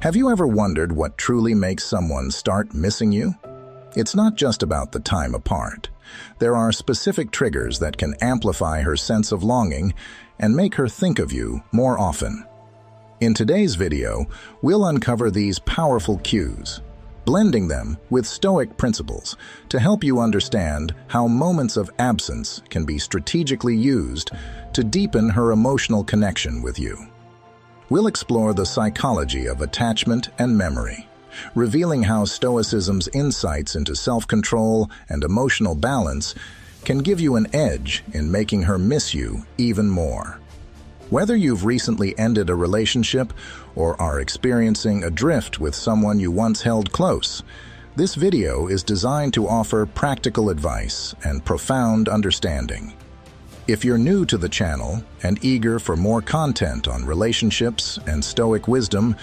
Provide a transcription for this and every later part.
Have you ever wondered what truly makes someone start missing you? It's not just about the time apart. There are specific triggers that can amplify her sense of longing and make her think of you more often. In today's video, we'll uncover these powerful cues, blending them with Stoic principles to help you understand how moments of absence can be strategically used to deepen her emotional connection with you. We'll explore the psychology of attachment and memory, revealing how Stoicism's insights into self-control and emotional balance can give you an edge in making her miss you even more. Whether you've recently ended a relationship or are experiencing a drift with someone you once held close, this video is designed to offer practical advice and profound understanding. If you're new to the channel and eager for more content on relationships and Stoic wisdom,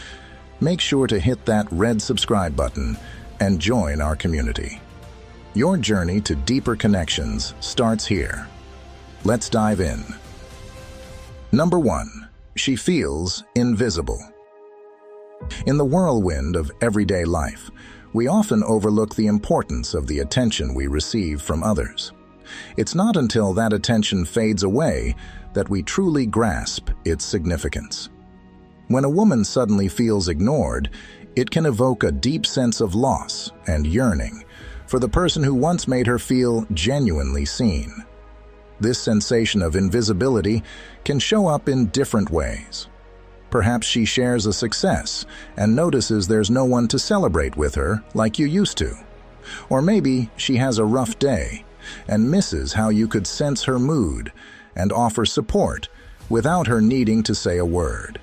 make sure to hit that red subscribe button and join our community. Your journey to deeper connections starts here. Let's dive in. Number 1. She feels invisible. In the whirlwind of everyday life, we often overlook the importance of the attention we receive from others. It's not until that attention fades away that we truly grasp its significance. When a woman suddenly feels ignored, it can evoke a deep sense of loss and yearning for the person who once made her feel genuinely seen. This sensation of invisibility can show up in different ways. Perhaps she shares a success and notices there's no one to celebrate with her like you used to. Or maybe she has a rough day and misses how you could sense her mood and offer support without her needing to say a word.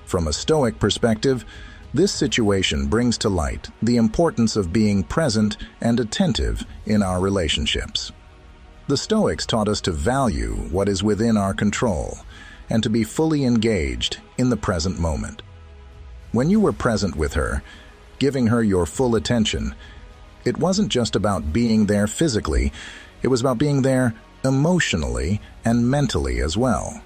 From a Stoic perspective, this situation brings to light the importance of being present and attentive in our relationships. The Stoics taught us to value what is within our control and to be fully engaged in the present moment. When you were present with her, giving her your full attention, it wasn't just about being there physically, it was about being there emotionally and mentally as well.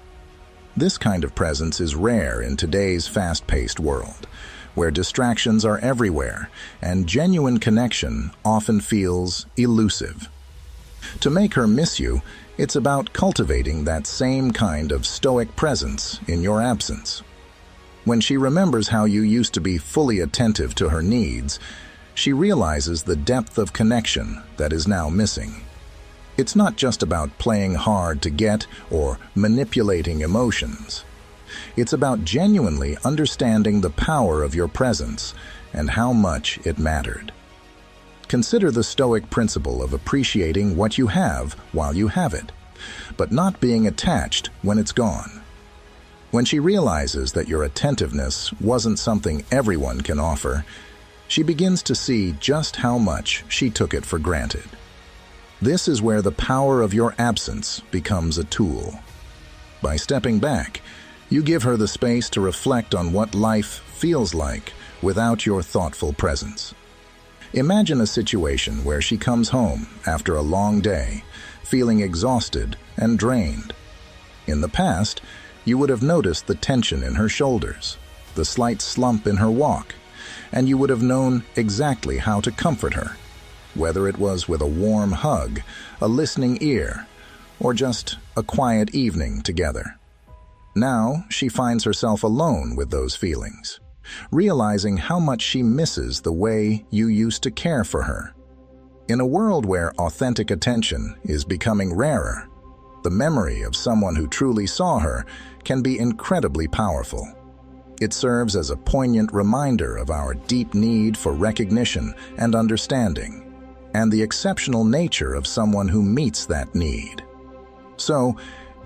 This kind of presence is rare in today's fast-paced world, where distractions are everywhere and genuine connection often feels elusive. To make her miss you, it's about cultivating that same kind of Stoic presence in your absence. When she remembers how you used to be fully attentive to her needs, she realizes the depth of connection that is now missing. It's not just about playing hard to get or manipulating emotions. It's about genuinely understanding the power of your presence and how much it mattered. Consider the Stoic principle of appreciating what you have while you have it, but not being attached when it's gone. When she realizes that your attentiveness wasn't something everyone can offer, she begins to see just how much she took it for granted. This is where the power of your absence becomes a tool. By stepping back, you give her the space to reflect on what life feels like without your thoughtful presence. Imagine a situation where she comes home after a long day, feeling exhausted and drained. In the past, you would have noticed the tension in her shoulders, the slight slump in her walk, and you would have known exactly how to comfort her, whether it was with a warm hug, a listening ear, or just a quiet evening together. Now she finds herself alone with those feelings, realizing how much she misses the way you used to care for her. In a world where authentic attention is becoming rarer, the memory of someone who truly saw her can be incredibly powerful. It serves as a poignant reminder of our deep need for recognition and understanding, and the exceptional nature of someone who meets that need. So,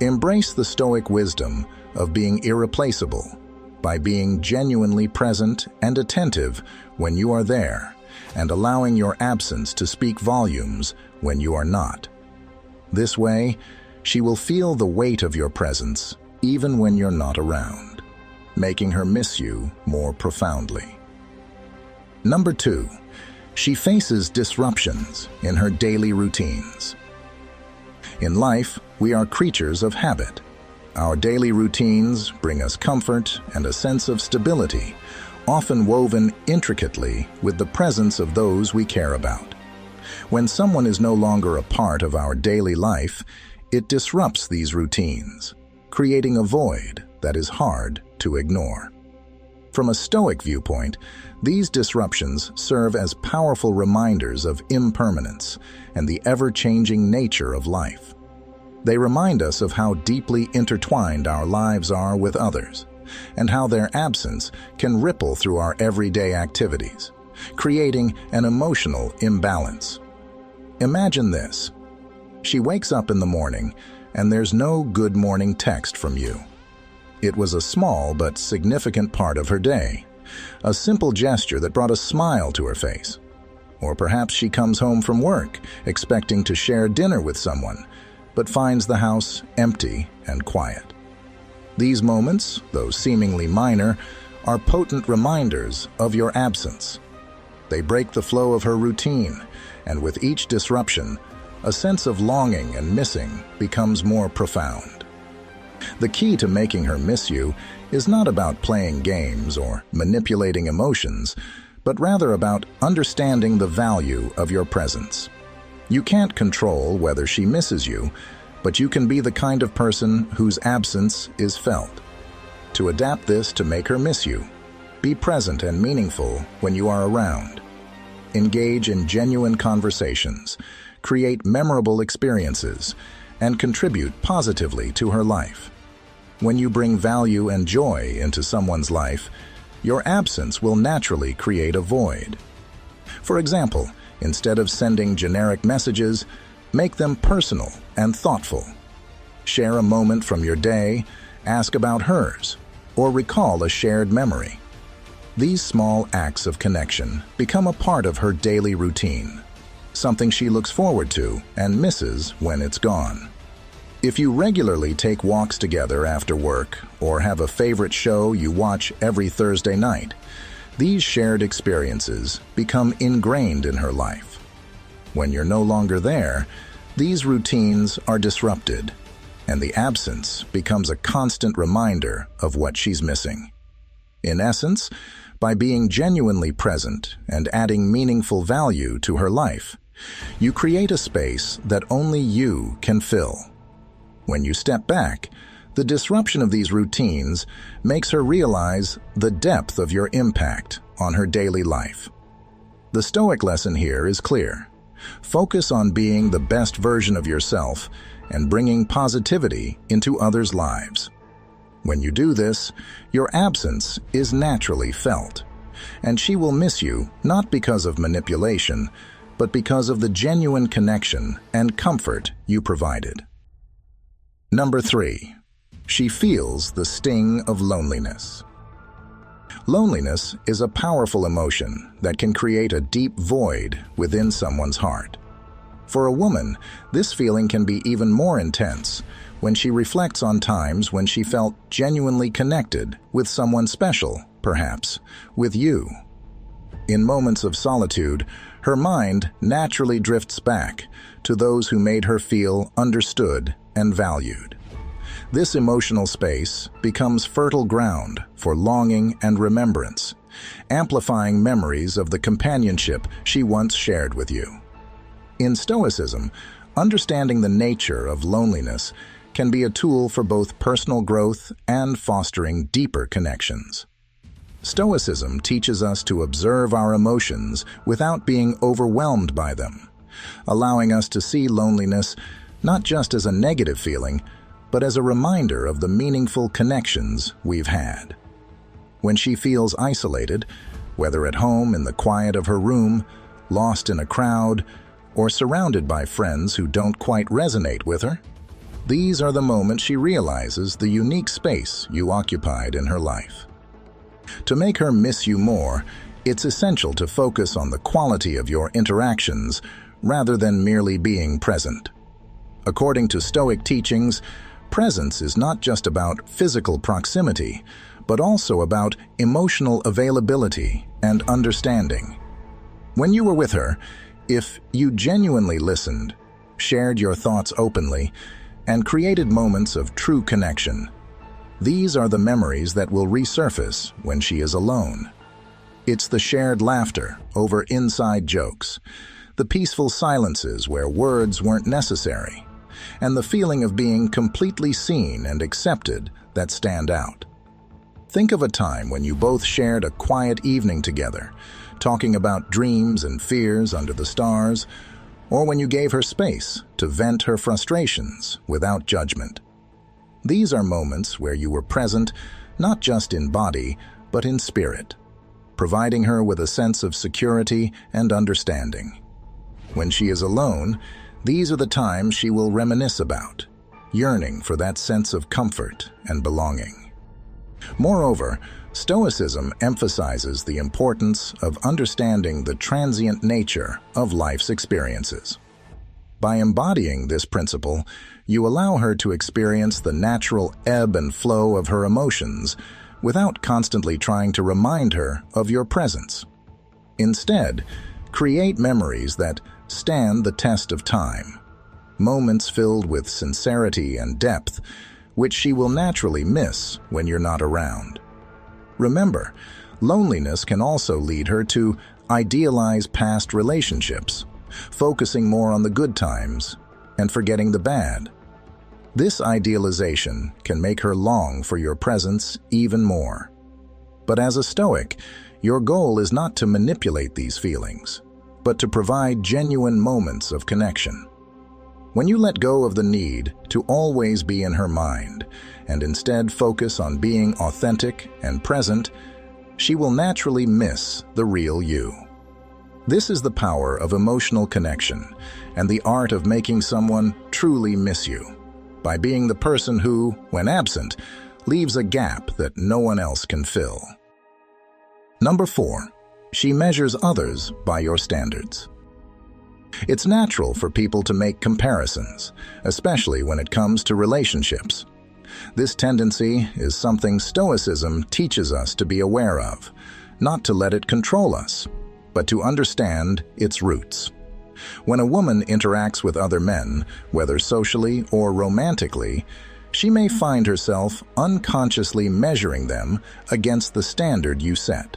embrace the Stoic wisdom of being irreplaceable by being genuinely present and attentive when you are there, and allowing your absence to speak volumes when you are not. This way, she will feel the weight of your presence even when you're not around, making her miss you more profoundly. Number 2. She faces disruptions in her daily routines. In life, we are creatures of habit. Our daily routines bring us comfort and a sense of stability, often woven intricately with the presence of those we care about. When someone is no longer a part of our daily life, it disrupts these routines, creating a void that is hard to ignore. From a Stoic viewpoint, these disruptions serve as powerful reminders of impermanence and the ever-changing nature of life. They remind us of how deeply intertwined our lives are with others, and how their absence can ripple through our everyday activities, creating an emotional imbalance. Imagine this. She wakes up in the morning, and there's no good morning text from you. It was a small but significant part of her day, a simple gesture that brought a smile to her face. Or perhaps she comes home from work, expecting to share dinner with someone, but finds the house empty and quiet. These moments, though seemingly minor, are potent reminders of your absence. They break the flow of her routine, and with each disruption, a sense of longing and missing becomes more profound. The key to making her miss you is not about playing games or manipulating emotions, but rather about understanding the value of your presence. You can't control whether she misses you, but you can be the kind of person whose absence is felt. To adapt this to make her miss you, be present and meaningful when you are around. Engage in genuine conversations, create memorable experiences, and contribute positively to her life. When you bring value and joy into someone's life, your absence will naturally create a void. For example, instead of sending generic messages, make them personal and thoughtful. Share a moment from your day, ask about hers, or recall a shared memory. These small acts of connection become a part of her daily routine, something she looks forward to and misses when it's gone. If you regularly take walks together after work or have a favorite show you watch every Thursday night, these shared experiences become ingrained in her life. When you're no longer there, these routines are disrupted, and the absence becomes a constant reminder of what she's missing. In essence, by being genuinely present and adding meaningful value to her life, you create a space that only you can fill. When you step back, the disruption of these routines makes her realize the depth of your impact on her daily life. The Stoic lesson here is clear. Focus on being the best version of yourself and bringing positivity into others' lives. When you do this, your absence is naturally felt, and she will miss you not because of manipulation, but because of the genuine connection and comfort you provided. Number 3. She feels the sting of loneliness. Loneliness is a powerful emotion that can create a deep void within someone's heart. For a woman, this feeling can be even more intense when she reflects on times when she felt genuinely connected with someone special, perhaps with you. In moments of solitude, her mind naturally drifts back to those who made her feel understood and valued. This emotional space becomes fertile ground for longing and remembrance, amplifying memories of the companionship she once shared with you. In Stoicism, understanding the nature of loneliness can be a tool for both personal growth and fostering deeper connections. Stoicism teaches us to observe our emotions without being overwhelmed by them, allowing us to see loneliness not just as a negative feeling, but as a reminder of the meaningful connections we've had. When she feels isolated, whether at home in the quiet of her room, lost in a crowd, or surrounded by friends who don't quite resonate with her, these are the moments she realizes the unique space you occupied in her life. To make her miss you more, it's essential to focus on the quality of your interactions rather than merely being present. According to Stoic teachings, presence is not just about physical proximity, but also about emotional availability and understanding. When you were with her, if you genuinely listened, shared your thoughts openly, and created moments of true connection, these are the memories that will resurface when she is alone. It's the shared laughter over inside jokes, the peaceful silences where words weren't necessary, and the feeling of being completely seen and accepted that stand out. Think of a time when you both shared a quiet evening together, talking about dreams and fears under the stars, or when you gave her space to vent her frustrations without judgment. These are moments where you were present, not just in body, but in spirit, providing her with a sense of security and understanding. When she is alone, these are the times she will reminisce about, yearning for that sense of comfort and belonging. Moreover, Stoicism emphasizes the importance of understanding the transient nature of life's experiences. By embodying this principle, you allow her to experience the natural ebb and flow of her emotions without constantly trying to remind her of your presence. Instead, create memories that stand the test of time, moments filled with sincerity and depth, which she will naturally miss when you're not around. Remember, loneliness can also lead her to idealize past relationships, focusing more on the good times and forgetting the bad. This idealization can make her long for your presence even more. But as a Stoic, your goal is not to manipulate these feelings, but to provide genuine moments of connection. When you let go of the need to always be in her mind and instead focus on being authentic and present, she will naturally miss the real you. This is the power of emotional connection and the art of making someone truly miss you, by being the person who, when absent, leaves a gap that no one else can fill. Number 4, she measures others by your standards. It's natural for people to make comparisons, especially when it comes to relationships. This tendency is something Stoicism teaches us to be aware of, not to let it control us, but to understand its roots. When a woman interacts with other men, whether socially or romantically, she may find herself unconsciously measuring them against the standard you set.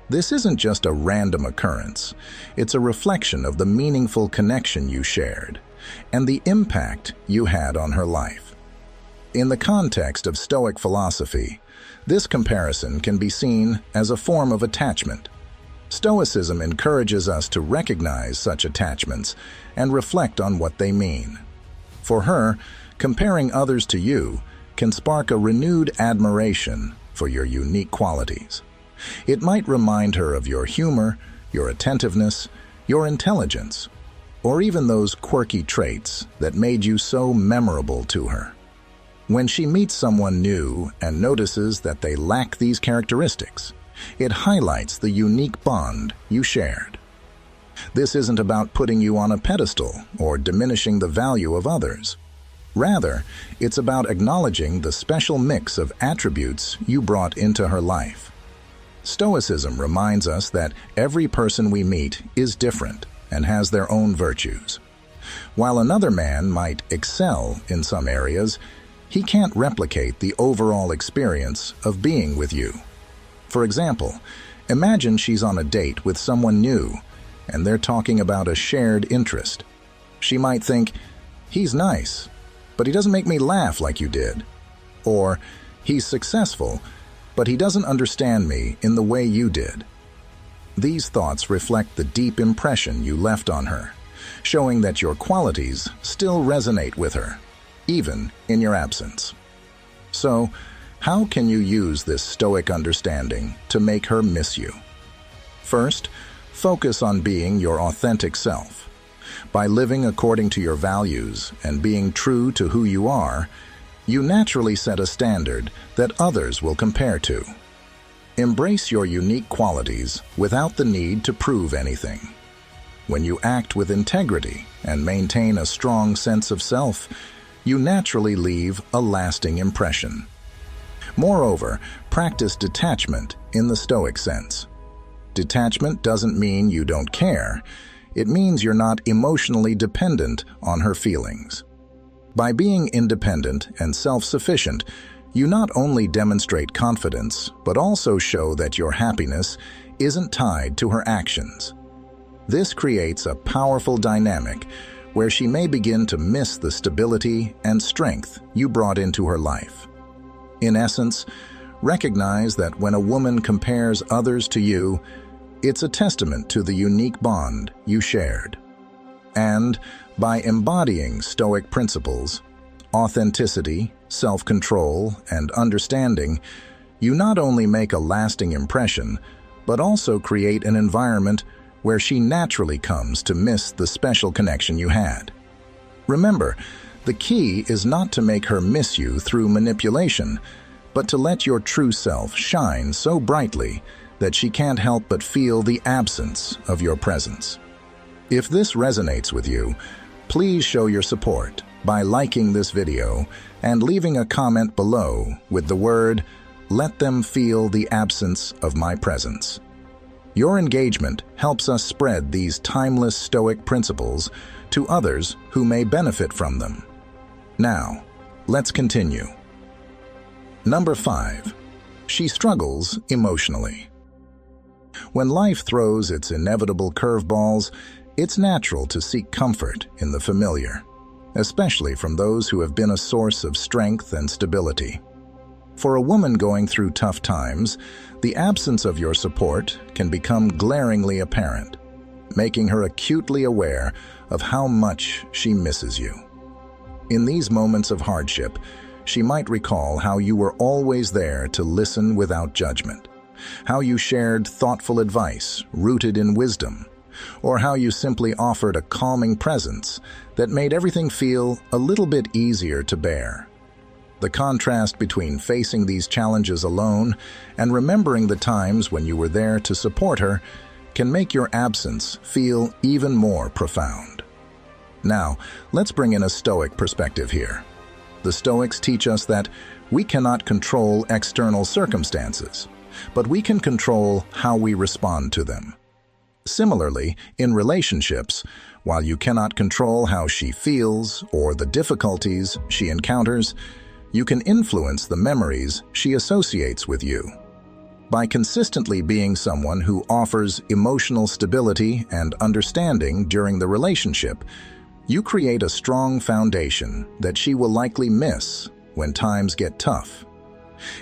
This isn't just a random occurrence. It's a reflection of the meaningful connection you shared and the impact you had on her life. In the context of Stoic philosophy, this comparison can be seen as a form of attachment. Stoicism encourages us to recognize such attachments and reflect on what they mean. For her, comparing others to you can spark a renewed admiration for your unique qualities. It might remind her of your humor, your attentiveness, your intelligence, or even those quirky traits that made you so memorable to her. When she meets someone new and notices that they lack these characteristics, it highlights the unique bond you shared. This isn't about putting you on a pedestal or diminishing the value of others. Rather, it's about acknowledging the special mix of attributes you brought into her life. Stoicism reminds us that every person we meet is different and has their own virtues. While another man might excel in some areas, he can't replicate the overall experience of being with you. For example, imagine she's on a date with someone new and they're talking about a shared interest. She might think, "He's nice, but he doesn't make me laugh like you did." Or, "He's successful, but he doesn't understand me in the way you did." These thoughts reflect the deep impression you left on her, showing that your qualities still resonate with her, even in your absence. So, how can you use this Stoic understanding to make her miss you? First, focus on being your authentic self. By living according to your values and being true to who you are, you naturally set a standard that others will compare to. Embrace your unique qualities without the need to prove anything. When you act with integrity and maintain a strong sense of self, you naturally leave a lasting impression. Moreover, practice detachment in the Stoic sense. Detachment doesn't mean you don't care. It means you're not emotionally dependent on her feelings. By being independent and self-sufficient, You not only demonstrate confidence, but also show that your happiness isn't tied to her actions. This creates a powerful dynamic where she may begin to miss the stability and strength you brought into her life. In essence, recognize that when a woman compares others to you, it's a testament to the unique bond you shared. And by embodying Stoic principles, authenticity, self-control, and understanding, you not only make a lasting impression, but also create an environment where she naturally comes to miss the special connection you had. Remember, the key is not to make her miss you through manipulation, but to let your true self shine so brightly that she can't help but feel the absence of your presence. If this resonates with you, please show your support by liking this video and leaving a comment below with the word, "Let them feel the absence of my presence." Your engagement helps us spread these timeless Stoic principles to others who may benefit from them. Now, let's continue. Number 5. She struggles emotionally. When life throws its inevitable curveballs, it's natural to seek comfort in the familiar, especially from those who have been a source of strength and stability. For a woman going through tough times, the absence of your support can become glaringly apparent, making her acutely aware of how much she misses you. In these moments of hardship, she might recall how you were always there to listen without judgment, how you shared thoughtful advice rooted in wisdom, or how you simply offered a calming presence that made everything feel a little bit easier to bear. The contrast between facing these challenges alone and remembering the times when you were there to support her can make your absence feel even more profound. Now, let's bring in a Stoic perspective here. The Stoics teach us that we cannot control external circumstances, but we can control how we respond to them. Similarly, in relationships, while you cannot control how she feels or the difficulties she encounters, you can influence the memories she associates with you. By consistently being someone who offers emotional stability and understanding during the relationship, you create a strong foundation that she will likely miss when times get tough.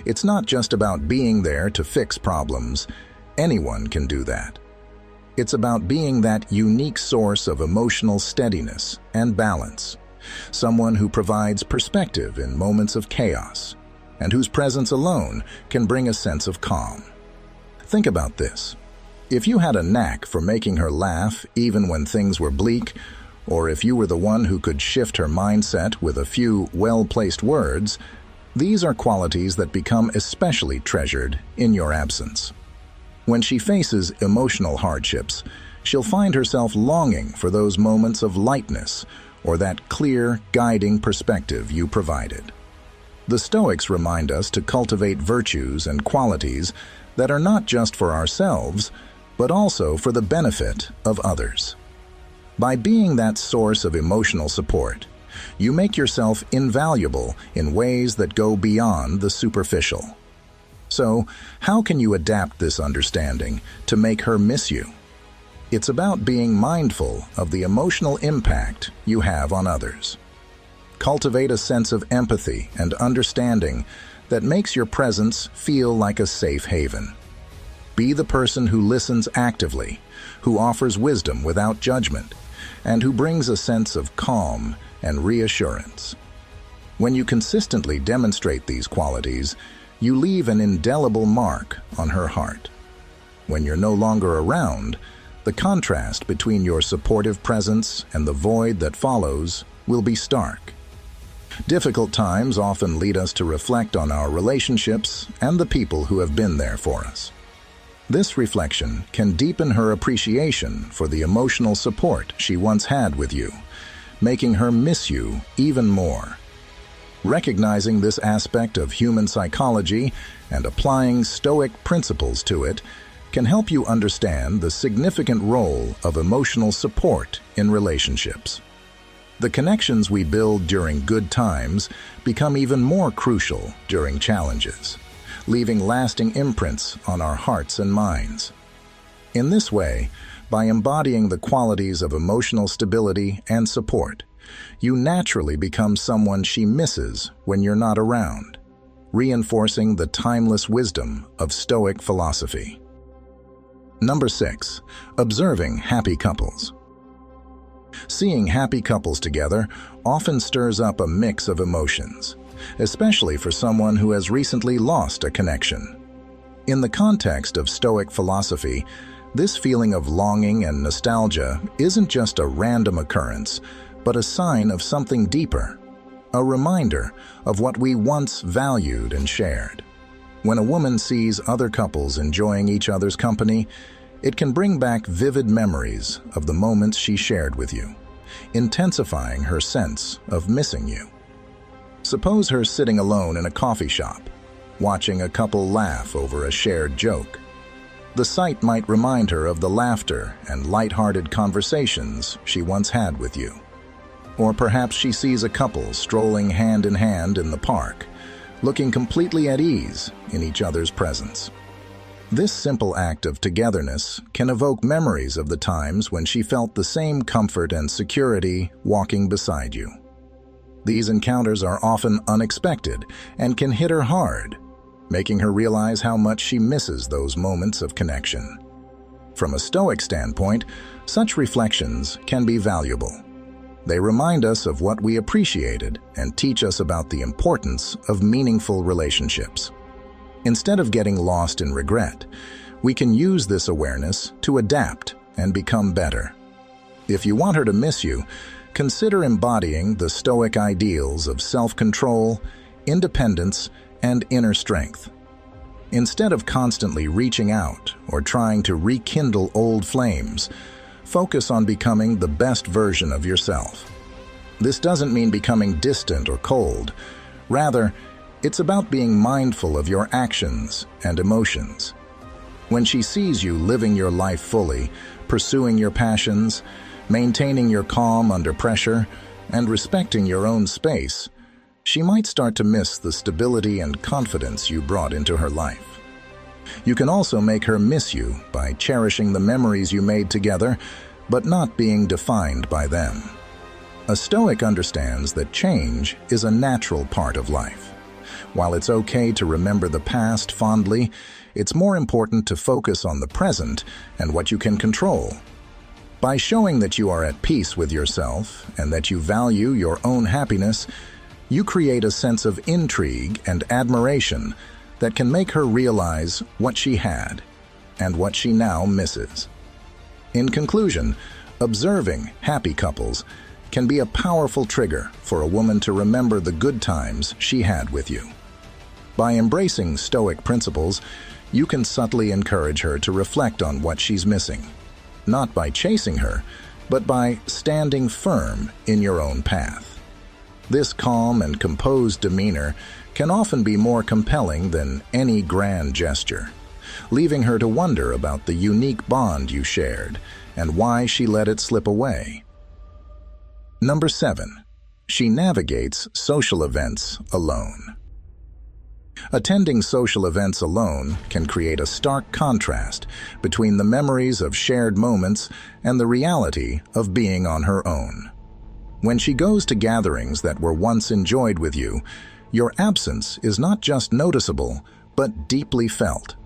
It's not just about being there to fix problems. Anyone can do that. It's about being that unique source of emotional steadiness and balance, someone who provides perspective in moments of chaos, and whose presence alone can bring a sense of calm. Think about this. If you had a knack for making her laugh even when things were bleak, or if you were the one who could shift her mindset with a few well-placed words, these are qualities that become especially treasured in your absence. When she faces emotional hardships, she'll find herself longing for those moments of lightness or that clear, guiding perspective you provided. The Stoics remind us to cultivate virtues and qualities that are not just for ourselves, but also for the benefit of others. By being that source of emotional support, you make yourself invaluable in ways that go beyond the superficial. So, how can you adapt this understanding to make her miss you? It's about being mindful of the emotional impact you have on others. Cultivate a sense of empathy and understanding that makes your presence feel like a safe haven. Be the person who listens actively, who offers wisdom without judgment, and who brings a sense of calm and reassurance. When you consistently demonstrate these qualities, you leave an indelible mark on her heart. When you're no longer around, the contrast between your supportive presence and the void that follows will be stark. Difficult times often lead us to reflect on our relationships and the people who have been there for us. This reflection can deepen her appreciation for the emotional support she once had with you, making her miss you even more. Recognizing this aspect of human psychology and applying Stoic principles to it can help you understand the significant role of emotional support in relationships. The connections we build during good times become even more crucial during challenges, leaving lasting imprints on our hearts and minds. In this way, by embodying the qualities of emotional stability and support, you naturally become someone she misses when you're not around, reinforcing the timeless wisdom of Stoic philosophy. Number 6. Observing happy couples. Seeing happy couples together often stirs up a mix of emotions, especially for someone who has recently lost a connection. In the context of Stoic philosophy, this feeling of longing and nostalgia isn't just a random occurrence, but a sign of something deeper, a reminder of what we once valued and shared. When a woman sees other couples enjoying each other's company, it can bring back vivid memories of the moments she shared with you, intensifying her sense of missing you. Suppose her sitting alone in a coffee shop, watching a couple laugh over a shared joke. The sight might remind her of the laughter and light-hearted conversations she once had with you. Or perhaps she sees a couple strolling hand in hand in the park, looking completely at ease in each other's presence. This simple act of togetherness can evoke memories of the times when she felt the same comfort and security walking beside you. These encounters are often unexpected and can hit her hard, making her realize how much she misses those moments of connection. From a Stoic standpoint, such reflections can be valuable. They remind us of what we appreciated and teach us about the importance of meaningful relationships. Instead of getting lost in regret, we can use this awareness to adapt and become better. If you want her to miss you, consider embodying the Stoic ideals of self-control, independence, and inner strength. Instead of constantly reaching out or trying to rekindle old flames, focus on becoming the best version of yourself. This doesn't mean becoming distant or cold. Rather, it's about being mindful of your actions and emotions. When she sees you living your life fully, pursuing your passions, maintaining your calm under pressure, and respecting your own space, she might start to miss the stability and confidence you brought into her life. You can also make her miss you by cherishing the memories you made together, but not being defined by them. A Stoic understands that change is a natural part of life. While it's okay to remember the past fondly, it's more important to focus on the present and what you can control. By showing that you are at peace with yourself and that you value your own happiness, you create a sense of intrigue and admiration that can make her realize what she had and what she now misses. In conclusion, observing happy couples can be a powerful trigger for a woman to remember the good times she had with you. By embracing Stoic principles, you can subtly encourage her to reflect on what she's missing, not by chasing her, but by standing firm in your own path. This calm and composed demeanor can often be more compelling than any grand gesture, leaving her to wonder about the unique bond you shared and why she let it slip away. Number 7. She navigates social events alone. Attending social events alone can create a stark contrast between the memories of shared moments and the reality of being on her own. When she goes to gatherings that were once enjoyed with you, your absence is not just noticeable, but deeply felt.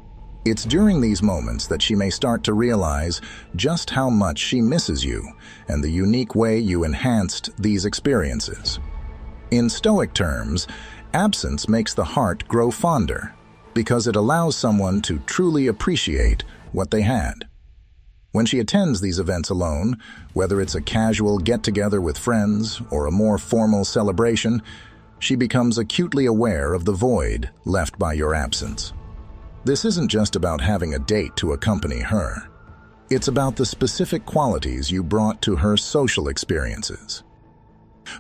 It's during these moments that she may start to realize just how much she misses you and the unique way you enhanced these experiences. In Stoic terms, absence makes the heart grow fonder because it allows someone to truly appreciate what they had. When she attends these events alone, whether it's a casual get-together with friends or a more formal celebration, she becomes acutely aware of the void left by your absence. This isn't just about having a date to accompany her. It's about the specific qualities you brought to her social experiences.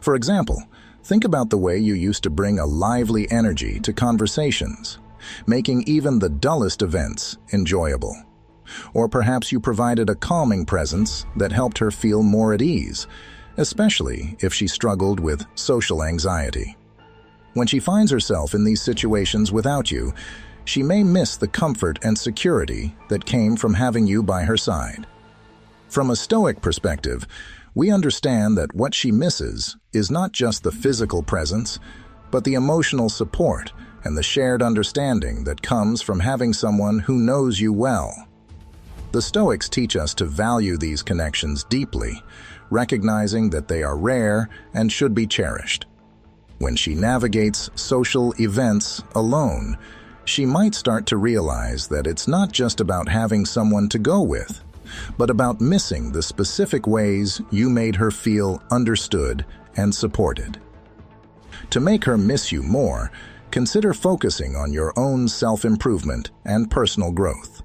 For example, think about the way you used to bring a lively energy to conversations, making even the dullest events enjoyable. Or perhaps you provided a calming presence that helped her feel more at ease, especially if she struggled with social anxiety. When she finds herself in these situations without you, she may miss the comfort and security that came from having you by her side. From a Stoic perspective, we understand that what she misses is not just the physical presence, but the emotional support and the shared understanding that comes from having someone who knows you well. The Stoics teach us to value these connections deeply, recognizing that they are rare and should be cherished. When she navigates social events alone, she might start to realize that it's not just about having someone to go with, but about missing the specific ways you made her feel understood and supported. To make her miss you more, consider focusing on your own self-improvement and personal growth.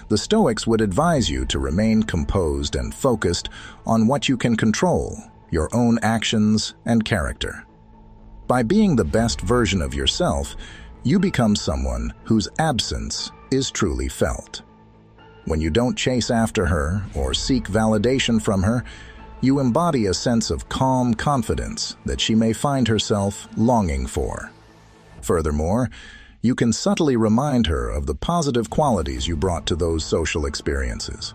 The Stoics would advise you to remain composed and focused on what you can control, your own actions and character. By being the best version of yourself, you become someone whose absence is truly felt. When you don't chase after her or seek validation from her, you embody a sense of calm confidence that she may find herself longing for. Furthermore, you can subtly remind her of the positive qualities you brought to those social experiences.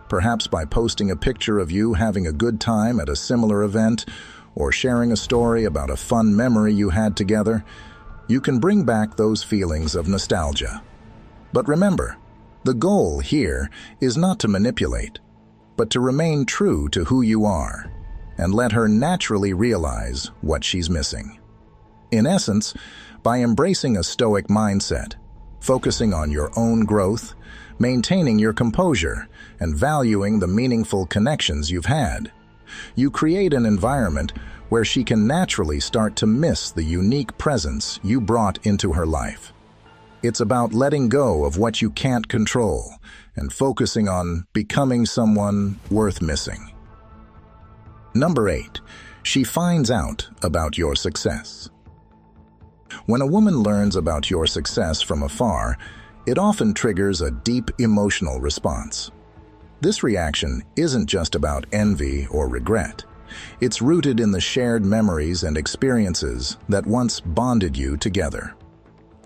Perhaps by posting a picture of you having a good time at a similar event, or sharing a story about a fun memory you had together, you can bring back those feelings of nostalgia. But remember, the goal here is not to manipulate, but to remain true to who you are, and let her naturally realize what she's missing. In essence, by embracing a Stoic mindset, focusing on your own growth, maintaining your composure, and valuing the meaningful connections you've had, you create an environment where she can naturally start to miss the unique presence you brought into her life. It's about letting go of what you can't control and focusing on becoming someone worth missing. Number 8, she finds out about your success. When a woman learns about your success from afar, it often triggers a deep emotional response. This reaction isn't just about envy or regret. It's rooted in the shared memories and experiences that once bonded you together.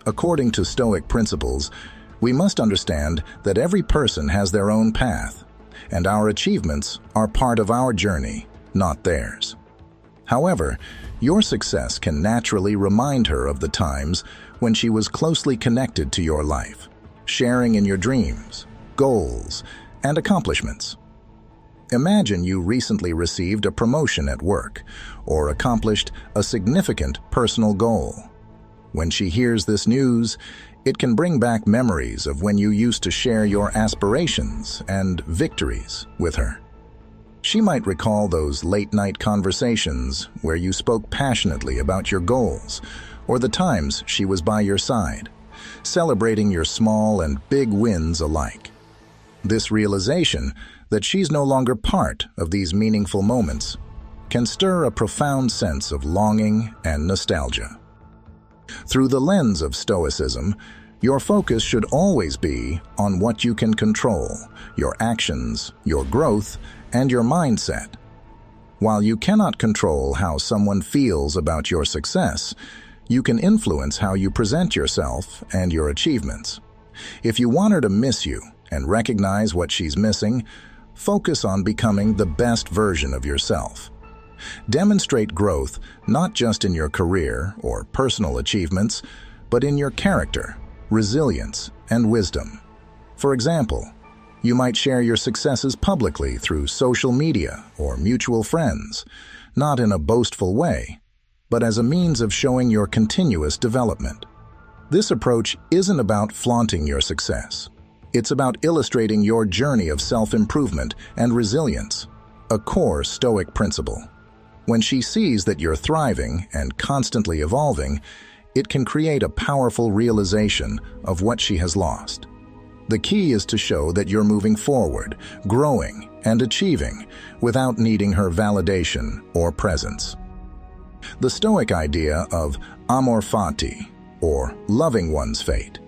According to Stoic principles, we must understand that every person has their own path, and our achievements are part of our journey, not theirs. However, your success can naturally remind her of the times when she was closely connected to your life, sharing in your dreams, goals, and accomplishments. Imagine you recently received a promotion at work or accomplished a significant personal goal. When she hears this news, it can bring back memories of when you used to share your aspirations and victories with her. She might recall those late-night conversations where you spoke passionately about your goals, or the times she was by your side, celebrating your small and big wins alike. This realization that she's no longer part of these meaningful moments can stir a profound sense of longing and nostalgia. Through the lens of Stoicism, your focus should always be on what you can control, your actions, your growth, and your mindset. While you cannot control how someone feels about your success, you can influence how you present yourself and your achievements. If you want her to miss you and recognize what she's missing, focus on becoming the best version of yourself. Demonstrate growth not just in your career or personal achievements, but in your character, resilience, and wisdom. For example, you might share your successes publicly through social media or mutual friends, not in a boastful way, but as a means of showing your continuous development. This approach isn't about flaunting your success. It's about illustrating your journey of self-improvement and resilience, a core Stoic principle. When she sees that you're thriving and constantly evolving, it can create a powerful realization of what she has lost. The key is to show that you're moving forward, growing, and achieving without needing her validation or presence. The Stoic idea of amor fati, or loving one's fate,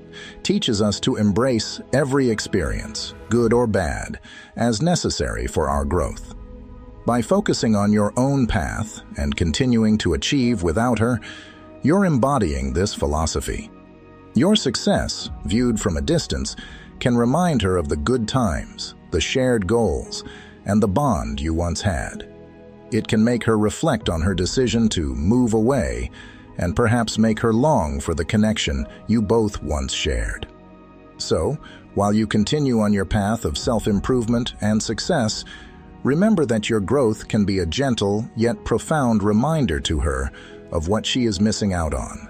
teaches us to embrace every experience, good or bad, as necessary for our growth. By focusing on your own path and continuing to achieve without her, you're embodying this philosophy. Your success, viewed from a distance, can remind her of the good times, the shared goals, and the bond you once had. It can make her reflect on her decision to move away and perhaps make her long for the connection you both once shared. So, while you continue on your path of self-improvement and success, remember that your growth can be a gentle yet profound reminder to her of what she is missing out on.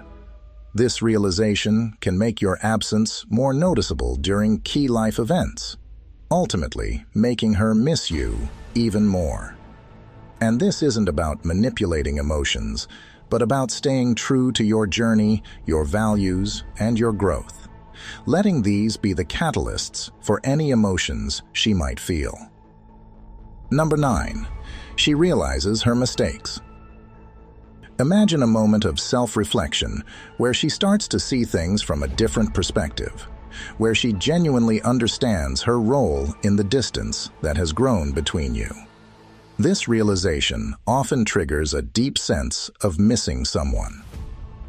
This realization can make your absence more noticeable during key life events, ultimately making her miss you even more. And this isn't about manipulating emotions, but about staying true to your journey, your values, and your growth, letting these be the catalysts for any emotions she might feel. Number 9. She realizes her mistakes. Imagine a moment of self-reflection where she starts to see things from a different perspective, where she genuinely understands her role in the distance that has grown between you. This realization often triggers a deep sense of missing someone.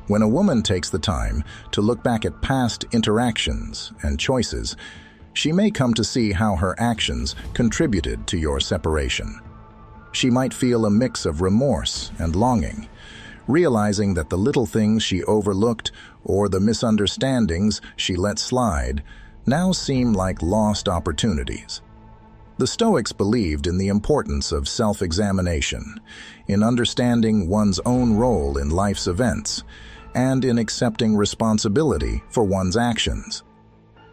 When a woman takes the time to look back at past interactions and choices, she may come to see how her actions contributed to your separation. She might feel a mix of remorse and longing, realizing that the little things she overlooked or the misunderstandings she let slide now seem like lost opportunities. The Stoics believed in the importance of self-examination, in understanding one's own role in life's events, and in accepting responsibility for one's actions.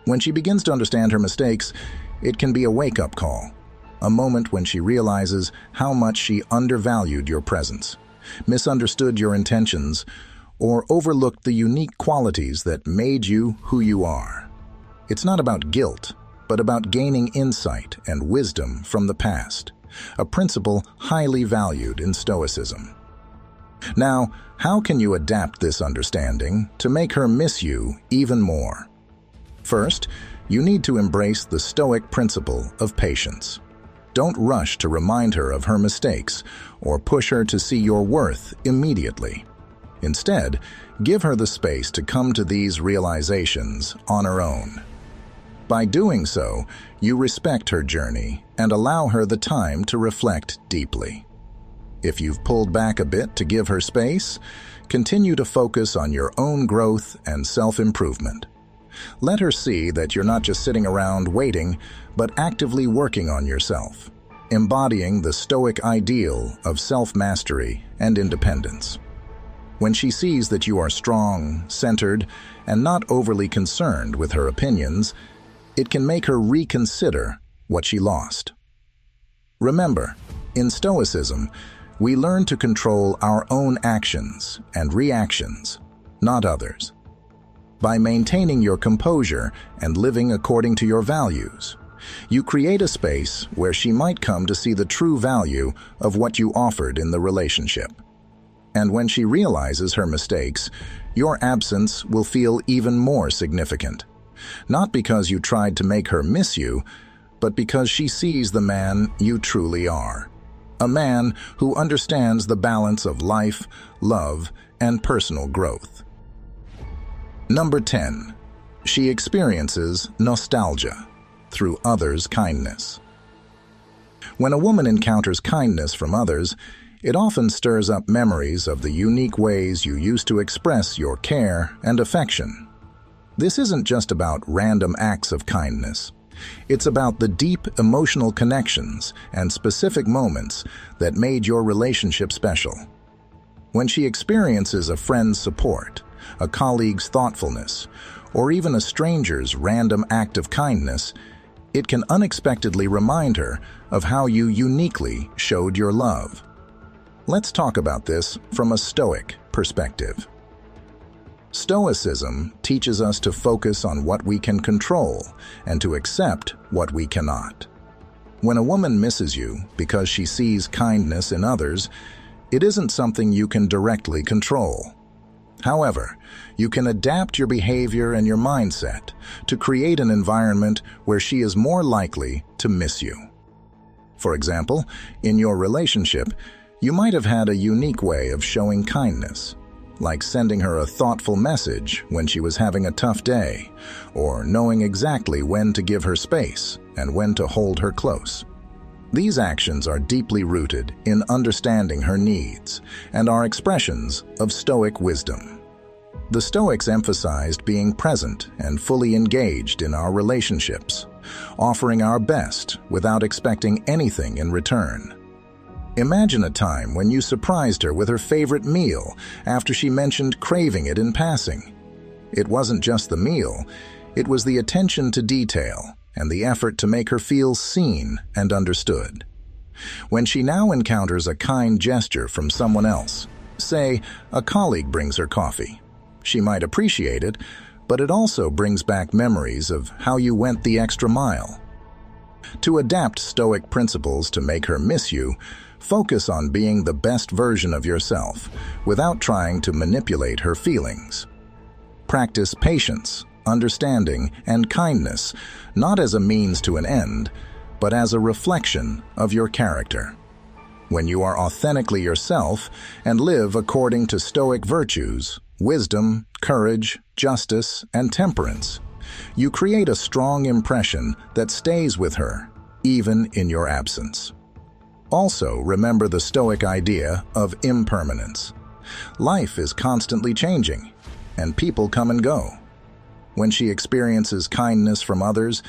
When she begins to understand her mistakes, it can be a wake-up call, a moment when she realizes how much she undervalued your presence, misunderstood your intentions, or overlooked the unique qualities that made you who you are. It's not about guilt, but about gaining insight and wisdom from the past, a principle highly valued in Stoicism. Now, how can you adapt this understanding to make her miss you even more? First, you need to embrace the Stoic principle of patience. Don't rush to remind her of her mistakes or push her to see your worth immediately. Instead, give her the space to come to these realizations on her own. By doing so, you respect her journey and allow her the time to reflect deeply. If you've pulled back a bit to give her space, continue to focus on your own growth and self-improvement. Let her see that you're not just sitting around waiting, but actively working on yourself, embodying the Stoic ideal of self-mastery and independence. When she sees that you are strong, centered, and not overly concerned with her opinions, it can make her reconsider what she lost. Remember, in Stoicism, we learn to control our own actions and reactions, not others. By maintaining your composure and living according to your values, you create a space where she might come to see the true value of what you offered in the relationship. And when she realizes her mistakes, your absence will feel even more significant. Not because you tried to make her miss you, but because she sees the man you truly are. A man who understands the balance of life, love, and personal growth. Number 10. She experiences nostalgia through others' kindness. When a woman encounters kindness from others, it often stirs up memories of the unique ways you used to express your care and affection. This isn't just about random acts of kindness. It's about the deep emotional connections and specific moments that made your relationship special. When she experiences a friend's support, a colleague's thoughtfulness, or even a stranger's random act of kindness, it can unexpectedly remind her of how you uniquely showed your love. Let's talk about this from a Stoic perspective. Stoicism teaches us to focus on what we can control and to accept what we cannot. When a woman misses you because she sees kindness in others, it isn't something you can directly control. However, you can adapt your behavior and your mindset to create an environment where she is more likely to miss you. For example, in your relationship, you might have had a unique way of showing kindness, like sending her a thoughtful message when she was having a tough day, or knowing exactly when to give her space and when to hold her close. These actions are deeply rooted in understanding her needs and are expressions of Stoic wisdom. The Stoics emphasized being present and fully engaged in our relationships, offering our best without expecting anything in return. Imagine a time when you surprised her with her favorite meal after she mentioned craving it in passing. It wasn't just the meal, it was the attention to detail and the effort to make her feel seen and understood. When she now encounters a kind gesture from someone else, say a colleague brings her coffee, she might appreciate it, but it also brings back memories of how you went the extra mile. To adapt Stoic principles to make her miss you, focus on being the best version of yourself without trying to manipulate her feelings. Practice patience, understanding, and kindness, not as a means to an end, but as a reflection of your character. When you are authentically yourself and live according to Stoic virtues, wisdom, courage, justice, and temperance, you create a strong impression that stays with her, even in your absence. Also, remember the Stoic idea of impermanence. Life is constantly changing, and people come and go. When she experiences kindness from others,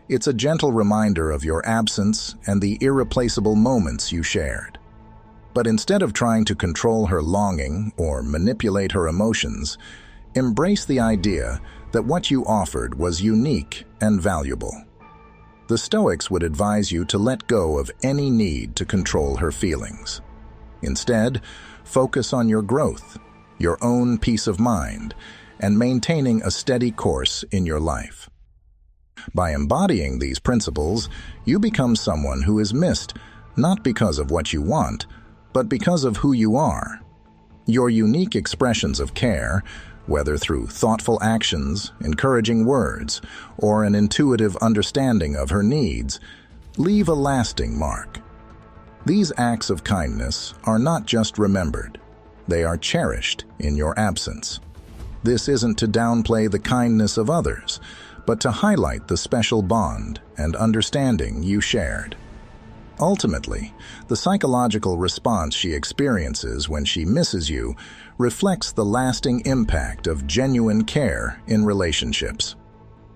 it's a gentle reminder of your absence and the irreplaceable moments you shared. But instead of trying to control her longing or manipulate her emotions, embrace the idea that what you offered was unique and valuable. The Stoics would advise you to let go of any need to control her feelings. Instead, focus on your growth, your own peace of mind, and maintaining a steady course in your life. By embodying these principles, you become someone who is missed not because of what you want, but because of who you are. Your unique expressions of care, whether through thoughtful actions, encouraging words, or an intuitive understanding of her needs, leave a lasting mark. These acts of kindness are not just remembered, they are cherished in your absence. This isn't to downplay the kindness of others, but to highlight the special bond and understanding you shared. Ultimately, the psychological response she experiences when she misses you reflects the lasting impact of genuine care in relationships.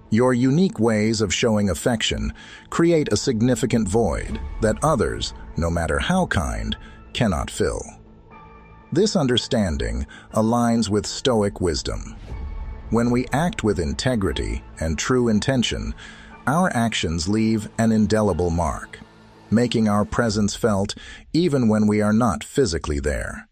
Your unique ways of showing affection create a significant void that others, no matter how kind, cannot fill. This understanding aligns with Stoic wisdom. When we act with integrity and true intention, our actions leave an indelible mark, making our presence felt even when we are not physically there.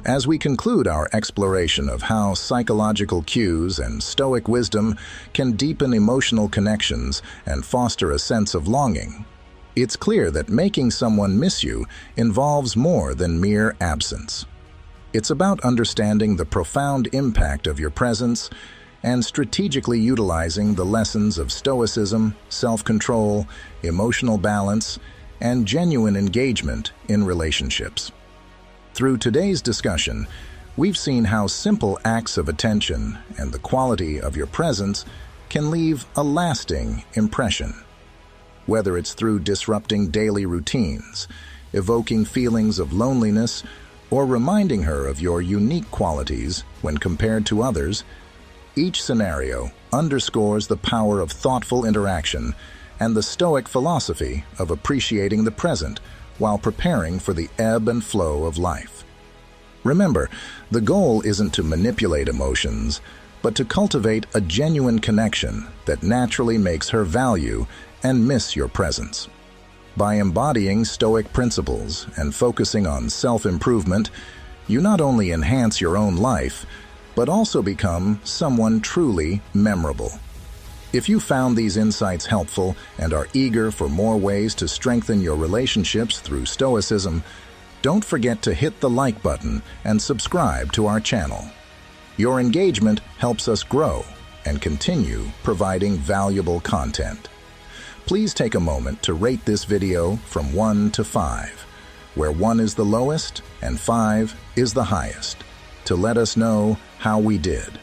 As we conclude our exploration of how psychological cues and Stoic wisdom can deepen emotional connections and foster a sense of longing, it's clear that making someone miss you involves more than mere absence. It's about understanding the profound impact of your presence and strategically utilizing the lessons of Stoicism, self-control, emotional balance, and genuine engagement in relationships. Through today's discussion, we've seen how simple acts of attention and the quality of your presence can leave a lasting impression. Whether it's through disrupting daily routines, evoking feelings of loneliness, or reminding her of your unique qualities when compared to others, each scenario underscores the power of thoughtful interaction and the Stoic philosophy of appreciating the present while preparing for the ebb and flow of life. Remember, the goal isn't to manipulate emotions, but to cultivate a genuine connection that naturally makes her value and miss your presence. By embodying Stoic principles and focusing on self-improvement, you not only enhance your own life, but also become someone truly memorable. If you found these insights helpful and are eager for more ways to strengthen your relationships through Stoicism, don't forget to hit the like button and subscribe to our channel. Your engagement helps us grow and continue providing valuable content. Please take a moment to rate this video from 1 to 5, where 1 is the lowest and 5 is the highest, to let us know how we did.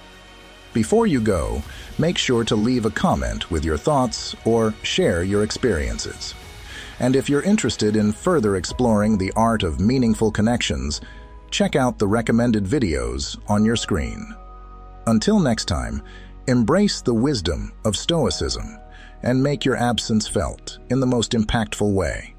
Before you go, make sure to leave a comment with your thoughts or share your experiences. And if you're interested in further exploring the art of meaningful connections, check out the recommended videos on your screen. Until next time, embrace the wisdom of Stoicism and make your absence felt in the most impactful way.